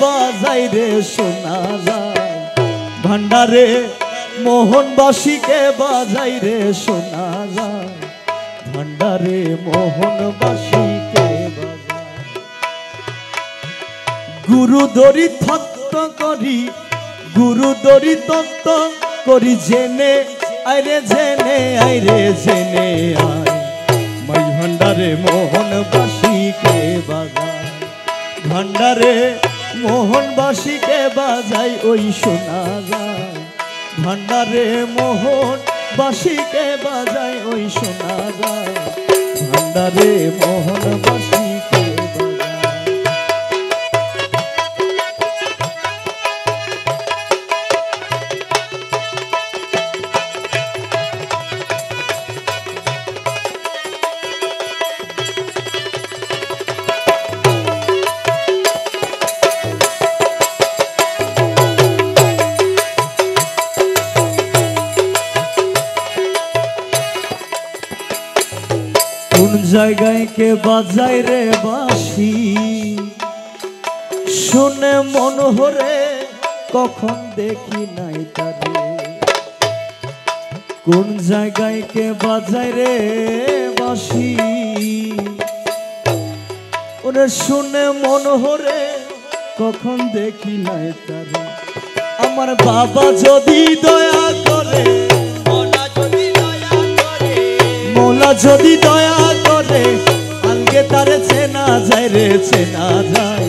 বাজাই রে শোনা যায় ভান্ডারে মোহনবাসীকে বাজাই রে শোনা যায় ভান্ডারে মোহনবাসীকে বাজাই গুরু দরি তত্ত্ব করি গুরু দরি তত্ত্ব করি জেনে আইরে জেনে আইরে জেনে আয় মাই ভান্ডারে মোহনবাসীকে বাজাই ভান্ডারে মোহনবাসীকে বাজাই ওই শোনা যায় ভান্ডারে মোহনবাসীকে বাজাই ওই শোনা যায় ভান্ডারে মোহনবাসীকে কোন জায়গায় কে বাজায় রে বাঁশি শুনে মন হরে কখন দেখি নাই তারে কোন জায়গায় কে বাজায় রে বাঁশি ওরে শুনে মন হরে কখন দেখি নাই তারে আমার বাবা যদি দয়া করে মোলা যদি দয়া করে আলগে তারে চেনা যায় রে চেনা যায়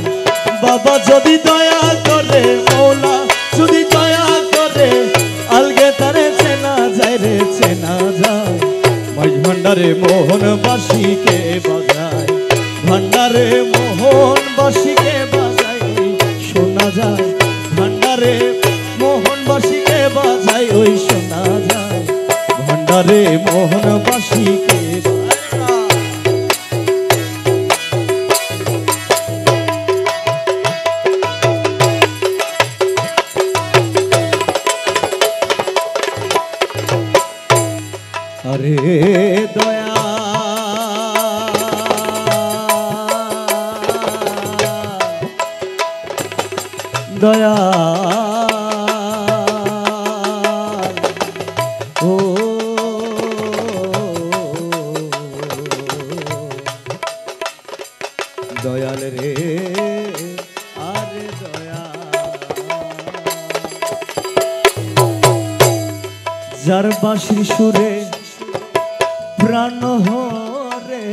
বাবা যদি দয়া করে মোলা যদি দয়া করে আলগে তারে চেনা যায় রে চেনা যায় মাই ভান্ডারে মোহনবাসীকে বাজায় ভান্ডারে মোহনবাসীকে বাজায় শোনা যায় ভান্ডারে মোহনবাসীকে বাজায় ওই শোনা যায় ভান্ডারে মোহনবাসীকে আরে দয়া দয়া ও দয়াল রে আরে দয়া যার বাঁশির সুরে প্রাণ হরে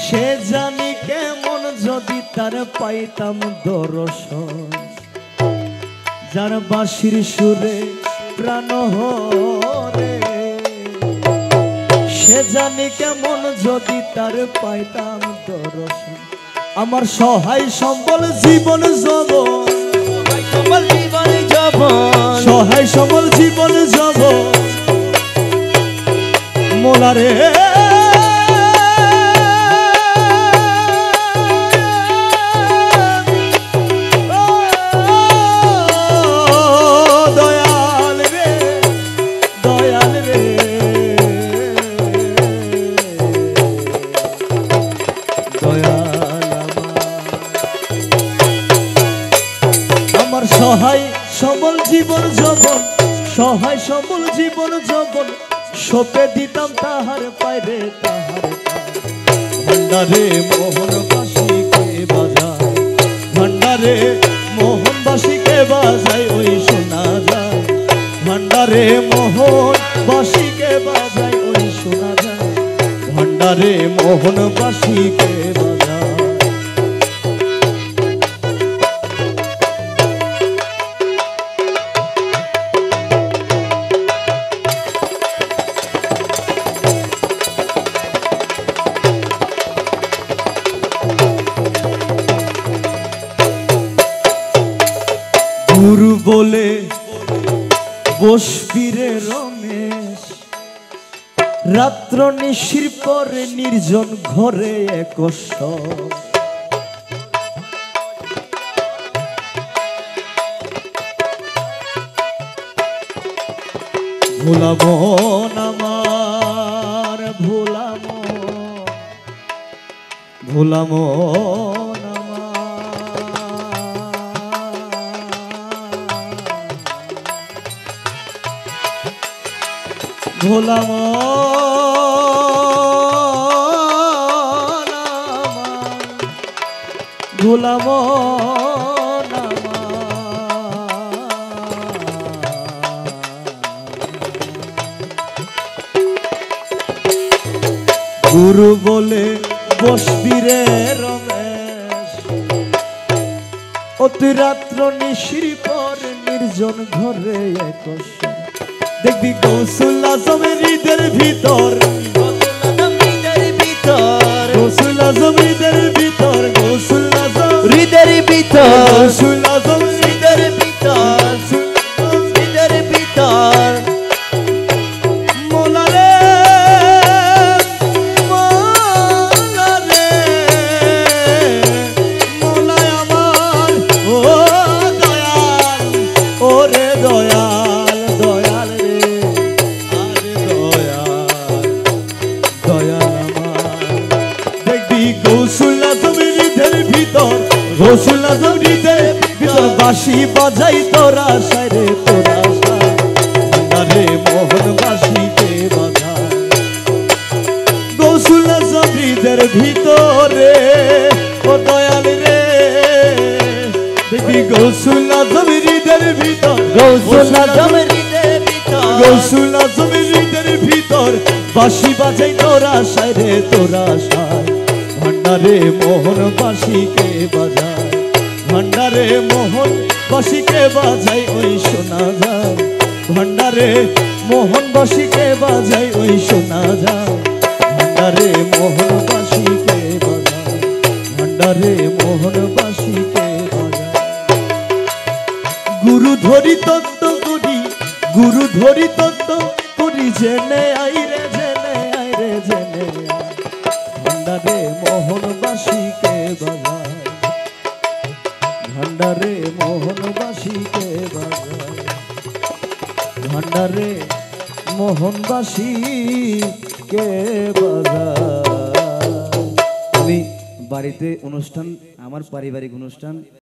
সে জানি কেমন যদি তার পাইতাম দর্শন যার বাঁশির সুরে প্রাণ হরে সে জানি কেমন যদি তার পাইতাম দর্শন আমার সহায় সম্বল জীবন যৌবন সহায় সম্বল জীবন যৌবন মোলারে দয়াল রে দয়াল রে দয়াল আমার সহায় সম্বল জীবন যৌবন সহায় সম্বল জীবন যৌবন সোপে দিতাম তাহার পায়রে তাহার ভান্ডারে মোহনবাসীকে বাজায় ভান্ডারে মোহনবাসীকে বাজায় ওই শোনা যায় ভান্ডারে মোহনবাসীকে বাজায় ওই শোনা যায় ভান্ডারে মোহনবাসীকে বাজায় গুরু বলে বসবিরে রমেশ রাত্র নিশির পরে নির্জন ঘরে একশ ভোলামো আমার ভোলামো ভোলামো আমার ভোলা ভোলা গুরু বলে বসবি রে রমেশ, অতি রাত্র নিশির পর নির্জন ঘরে দেখবি গৌসুল আজমের হৃদের ভিতর, গৌসুল আজম হৃদের ভিতর, গৌসুল আজম হৃদের ভিতর, গৌসুল আজম হৃদের ভিতর, হৃদের ভিতর গৌসুল আজম হৃদের ভিতর বাঁশি বাজাই তোরা সাইরে তোরা সারে মোহন বাঁশিকে বাজায়। গৌসুল আজম হৃদের ভিতরে ও দয়াল রে দেখবি গৌসুল আজম হৃদের ভিতর, গৌসুল আজম হৃদের ভিতর, গৌসুল আজম হৃদের ভিতর বাঁশি বাজাই তোরা সাইরে তোরা সায়। ভান্ডারে মোহন বাঁশিকে বাজায়, ভান্ডারে মোহন বাঁশিকে বাজাই ওই শোনা যায়, ভান্ডারে মোহন বাঁশিকে বাজাই ওই শোনা যায়, ভান্ডারে মোহন বাঁশিকে বাজায়, ভান্ডারে মোহন বাঁশিকে বাজায়। গুরু ধরি তত্ত্ব করি, গুরু ধরি তত্ত্ব করি জেনে আইরে জেনে আইরে জেনে ভান্ডারে মোহন বাঁশিকে বাজায়, ভান্ডারে মোহন বাঁশিকে বাজায়, ভান্ডারে মোহন বাঁশিকে বাজায়। আমি বাড়িতে অনুষ্ঠান, আমার পারিবারিক অনুষ্ঠান